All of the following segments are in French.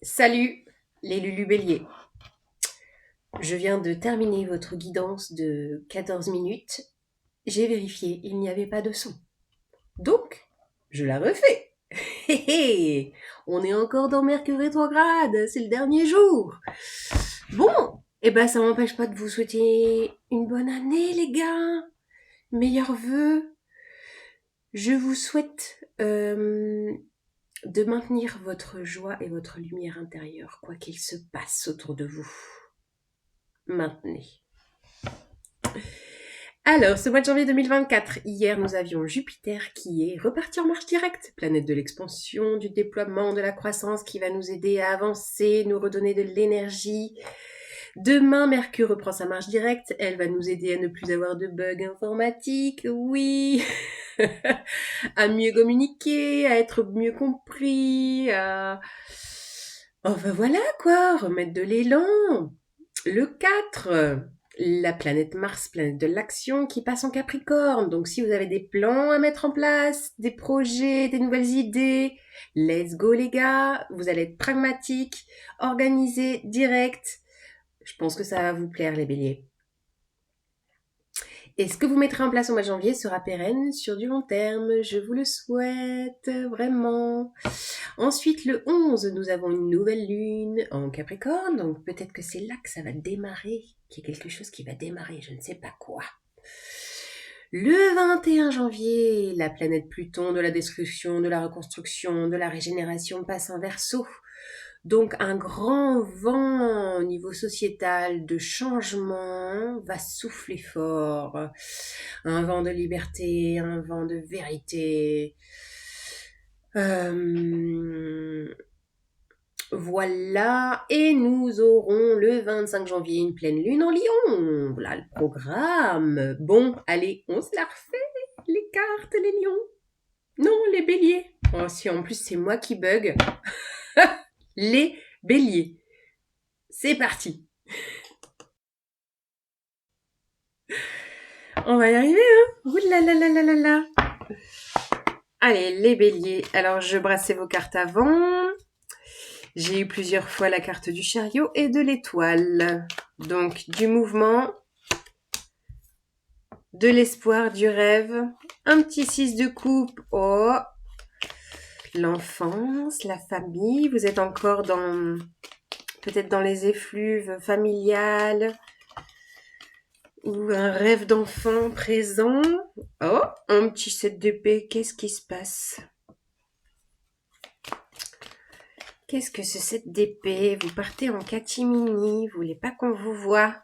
Salut les Lulu Béliers. Je viens de terminer votre guidance de 14 minutes. J'ai vérifié, il n'y avait pas de son. Donc, je la refais. Hé hé, on est encore dans Mercure rétrograde, c'est le dernier jour. Bon, ça m'empêche pas de vous souhaiter une bonne année les gars. Meilleurs vœux. Je vous souhaite de maintenir votre joie et votre lumière intérieure, quoi qu'il se passe autour de vous. Maintenez. Alors, ce mois de janvier 2024, hier nous avions Jupiter qui est reparti en marche directe, planète de l'expansion, du déploiement, de la croissance qui va nous aider à avancer, nous redonner de l'énergie. Demain, Mercure reprend sa marche directe, elle va nous aider à ne plus avoir de bugs informatiques, oui, à mieux communiquer, à être mieux compris, à... Enfin voilà quoi, remettre de l'élan. Le 4, la planète Mars, planète de l'action, qui passe en Capricorne. Donc si vous avez des plans à mettre en place, des projets, des nouvelles idées, let's go les gars, vous allez être pragmatique, organisé, direct. Je pense que ça va vous plaire les béliers. Et ce que vous mettrez en place au mois de janvier sera pérenne sur du long terme. Je vous le souhaite, vraiment. Ensuite, le 11, nous avons une nouvelle lune en Capricorne. Donc peut-être que c'est là que ça va démarrer, qu'il y a quelque chose qui va démarrer, je ne sais pas quoi. Le 21 janvier, la planète Pluton de la destruction, de la reconstruction, de la régénération passe en Verseau. Donc un grand vent au niveau sociétal de changement va souffler fort. Un vent de liberté, un vent de vérité. Voilà, et nous aurons le 25 janvier une pleine lune en Lion. Voilà le programme. Bon, allez, on se la refait, les cartes, les lions. Non, les béliers. Oh, si en plus c'est moi qui bug. Les béliers. C'est parti. On va y arriver, hein. Ouh là là là là là là. Allez, les béliers. Alors, je brassais vos cartes avant. J'ai eu plusieurs fois la carte du chariot et de l'étoile. Donc, du mouvement, de l'espoir, du rêve. Un petit 6 de coupe. Oh, l'enfance, la famille. Vous êtes encore dans... peut-être dans les effluves familiales. Ou un rêve d'enfant présent. Oh, un petit 7 d'épée. Qu'est-ce qui se passe? Qu'est-ce que ce 7 d'épée? Vous partez en catimini. Vous voulez pas qu'on vous voie?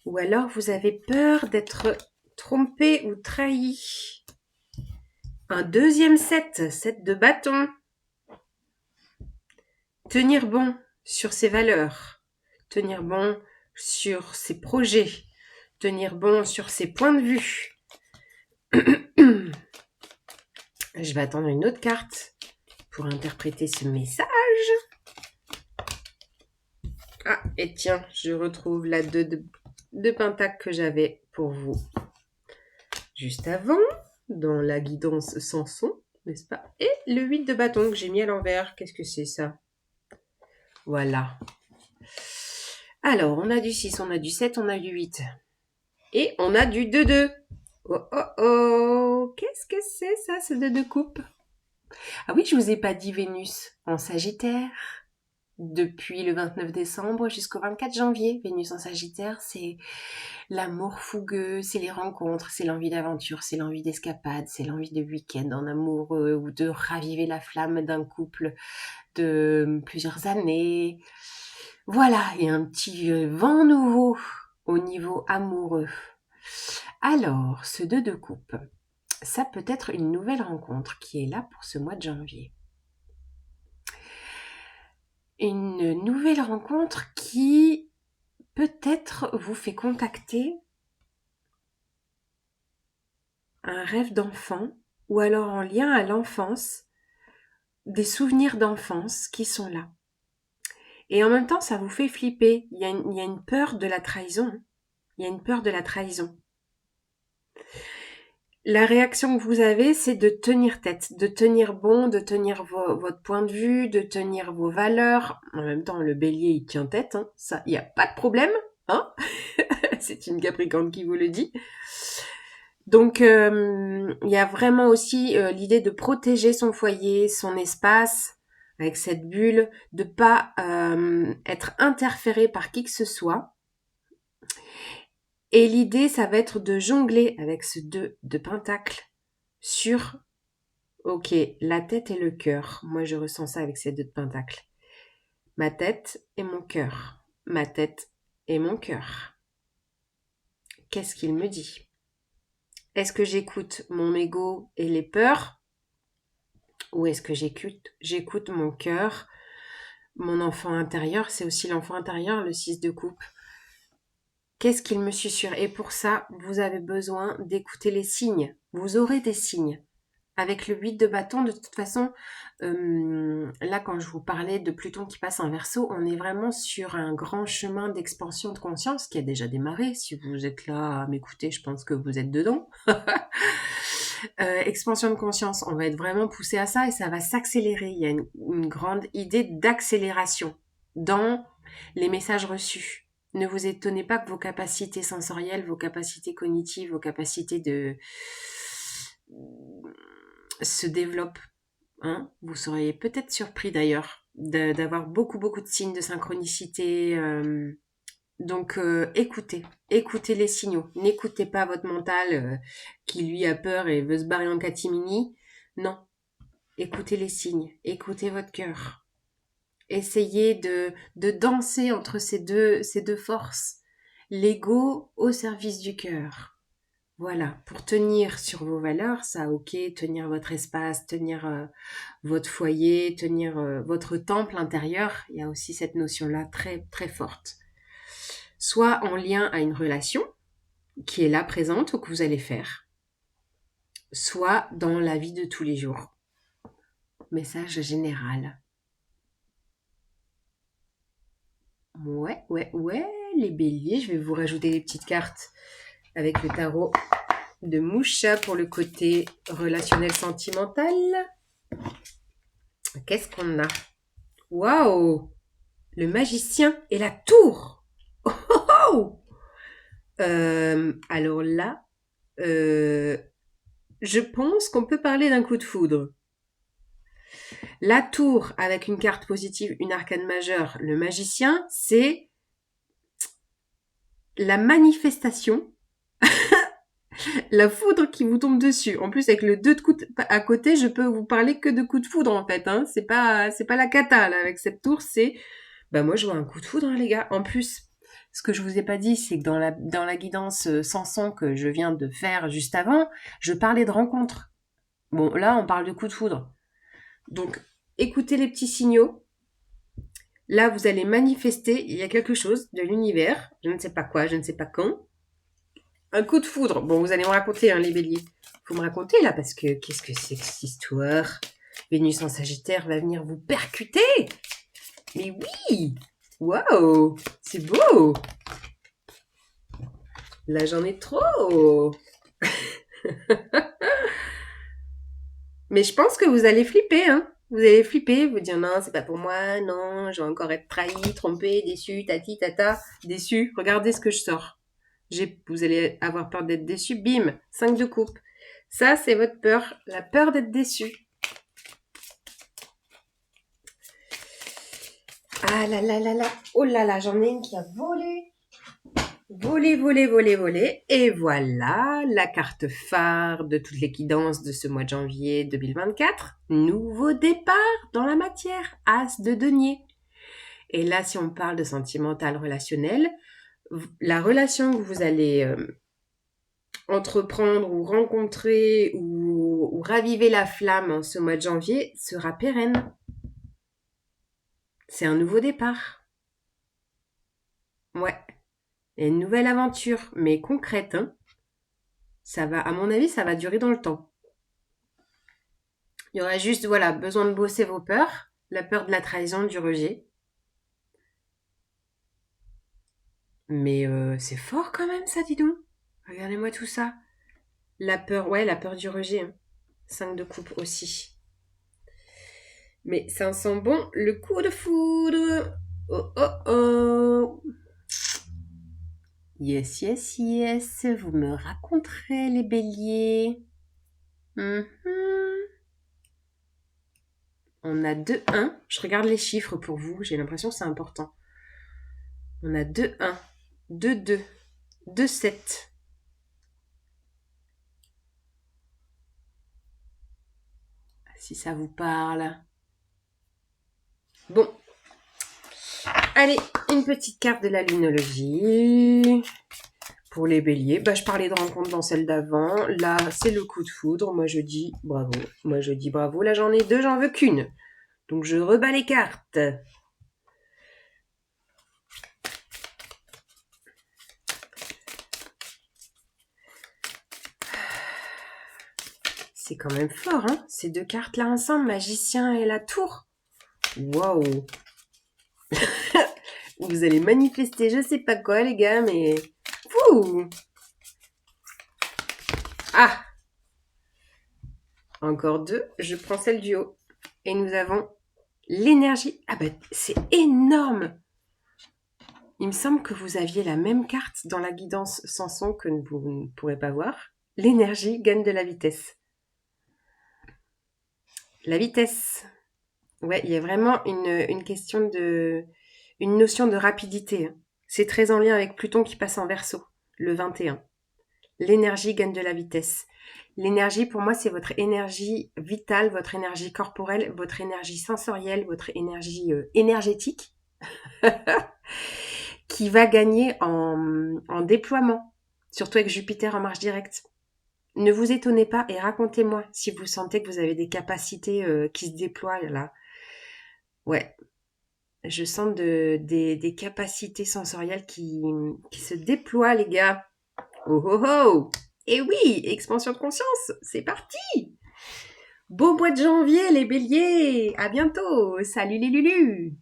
Ou alors vous avez peur d'être trompé ou trahi. Un deuxième 7, 7 de bâton. Tenir bon sur ses valeurs. Tenir bon sur ses projets. Tenir bon sur ses points de vue. Je vais attendre une autre carte pour interpréter ce message. Ah, et tiens, je retrouve la 2 de pentacle que j'avais pour vous juste avant, dans la guidance sans son, n'est-ce pas? Et le 8 de bâton que j'ai mis à l'envers. Qu'est-ce que c'est ça? Voilà. Alors, on a du 6, on a du 7, on a du 8. Et on a du 2-2. Oh oh oh. Qu'est-ce que c'est ça, ce 2 de coupe? Ah oui, je vous ai pas dit Vénus en Sagittaire. Depuis le 29 décembre jusqu'au 24 janvier, Vénus en Sagittaire, c'est l'amour fougueux, c'est les rencontres, c'est l'envie d'aventure, c'est l'envie d'escapade, c'est l'envie de week-end en amoureux ou de raviver la flamme d'un couple de plusieurs années. Voilà, il y a un petit vent nouveau au niveau amoureux. Alors, ce 2 de coupe, ça peut être une nouvelle rencontre qui est là pour ce mois de janvier. Une nouvelle rencontre qui peut-être vous fait contacter un rêve d'enfant ou alors en lien à l'enfance, des souvenirs d'enfance qui sont là. Et en même temps, ça vous fait flipper. Il y a une peur de la trahison. Il y a une peur de la trahison. la réaction que vous avez, c'est de tenir tête, de tenir bon, de tenir votre point de vue, de tenir vos valeurs. En même temps, le bélier, il tient tête, hein. Ça, il n'y a pas de problème, hein. C'est une Capricorne qui vous le dit. Donc, il y a vraiment aussi l'idée de protéger son foyer, son espace, avec cette bulle, de pas être interféré par qui que ce soit. Et l'idée, ça va être de jongler avec ce 2 de pentacle sur, ok, la tête et le cœur. Moi, je ressens ça avec ces 2 de pentacle. Ma tête et mon cœur. Ma tête et mon cœur. Qu'est-ce qu'il me dit? Est-ce que j'écoute mon ego et les peurs? Ou est-ce que j'écoute mon cœur, mon enfant intérieur? C'est aussi l'enfant intérieur, le 6 de coupe. Qu'est-ce qu'il me susurre? Et pour ça, vous avez besoin d'écouter les signes. Vous aurez des signes. Avec le 8 de bâton, de toute façon, là, quand je vous parlais de Pluton qui passe en Verseau, on est vraiment sur un grand chemin d'expansion de conscience qui a déjà démarré. Si vous êtes là à m'écouter, je pense que vous êtes dedans. Expansion de conscience, on va être vraiment poussé à ça et ça va s'accélérer. Il y a une grande idée d'accélération dans les messages reçus. Ne vous étonnez pas que vos capacités sensorielles, vos capacités cognitives, vos capacités de se développent. Hein. Vous seriez peut-être surpris d'ailleurs d'avoir beaucoup de signes de synchronicité. Donc écoutez les signaux. N'écoutez pas votre mental qui lui a peur et veut se barrer en catimini. Non, écoutez les signes, écoutez votre cœur. Essayez de danser entre ces deux forces. L'ego au service du cœur. Voilà, pour tenir sur vos valeurs, ça ok, tenir votre espace, tenir votre foyer, tenir votre temple intérieur, il y a aussi cette notion-là très très forte. Soit en lien à une relation qui est là présente ou que vous allez faire, soit dans la vie de tous les jours. Message général. Ouais, les béliers, je vais vous rajouter des petites cartes avec le tarot de Moucha pour le côté relationnel sentimental. Qu'est-ce qu'on a? Waouh! Le magicien et la tour! Oh, oh, oh! Alors là, je pense qu'on peut parler d'un coup de foudre. La tour avec une carte positive, une arcane majeure, le magicien, c'est la manifestation, la foudre qui vous tombe dessus. En plus, avec le 2 de coups à côté, je peux vous parler que de coups de foudre en fait. Hein. C'est pas la cata là avec cette tour, c'est moi je vois un coup de foudre hein, les gars. En plus, ce que je vous ai pas dit, c'est que dans la guidance Samson que je viens de faire juste avant, je parlais de rencontres. Bon, là, on parle de coup de foudre. Donc, écoutez les petits signaux. Là, vous allez manifester, il y a quelque chose de l'univers, je ne sais pas quoi, je ne sais pas quand. Un coup de foudre. Bon, vous allez me raconter, hein, les béliers. Faut me raconter, là, parce que qu'est-ce que c'est que cette histoire? Vénus en Sagittaire va venir vous percuter. Mais oui! Waouh! C'est beau! Là, j'en ai trop! Mais je pense que vous allez flipper, hein. Vous allez flipper, vous dire non, c'est pas pour moi, non, je vais encore être trahi, trompé, déçu, tati, tata, déçu. Regardez ce que je sors. Vous allez avoir peur d'être déçu, bim, 5 de coupe. Ça, c'est votre peur, la peur d'être déçu. Ah là là là là, oh là là, j'en ai une qui a volé. Volé. Et voilà la carte phare de toutes les guidances de ce mois de janvier 2024. Nouveau départ dans la matière, As de denier. Et là, si on parle de sentimental relationnel, la relation que vous allez entreprendre ou rencontrer ou raviver la flamme en ce mois de janvier sera pérenne. C'est un nouveau départ. Ouais. Et une nouvelle aventure, mais concrète, hein. Ça va, à mon avis, ça va durer dans le temps. Il y aura juste, besoin de bosser vos peurs, la peur de la trahison, du rejet. Mais c'est fort quand même, ça, dis donc. Regardez-moi tout ça. La peur, ouais, la peur du rejet. Hein. 5 de coupe aussi. Mais ça sent bon, le coup de foudre. Oh, oh, oh. Yes, yes, yes. Vous me raconterez, les béliers. Mhm. On a 2-1. Je regarde les chiffres pour vous. J'ai l'impression que c'est important. On a 2-1, 2-2, 2-7. Si ça vous parle. Bon. Allez, une petite carte de la lunologie. Pour les béliers, je parlais de rencontre dans celle d'avant. Là, c'est le coup de foudre. Moi, je dis bravo. Moi, je dis bravo. Là, j'en ai 2, j'en veux qu'une. Donc, je rebats les cartes. C'est quand même fort, hein, ces 2 cartes-là ensemble, magicien et la tour. Waouh. Vous allez manifester je sais pas quoi, les gars, mais... Fouh. Ah. Encore 2, je prends celle du haut. Et nous avons l'énergie. Ah c'est énorme. Il me semble que vous aviez la même carte dans la guidance Samson que vous ne pourrez pas voir. L'énergie gagne de la vitesse. La vitesse. Ouais, il y a vraiment une question de... Une notion de rapidité. C'est très en lien avec Pluton qui passe en Verseau, le 21. L'énergie gagne de la vitesse. L'énergie, pour moi, c'est votre énergie vitale, votre énergie corporelle, votre énergie sensorielle, votre énergie énergétique qui va gagner en déploiement, surtout avec Jupiter en marche directe. Ne vous étonnez pas et racontez-moi si vous sentez que vous avez des capacités qui se déploient là. Ouais, je sens des capacités sensorielles qui se déploient, les gars. Oh oh oh. Et oui, expansion de conscience, c'est parti. Beau mois de janvier, les béliers. À bientôt. Salut les lulus.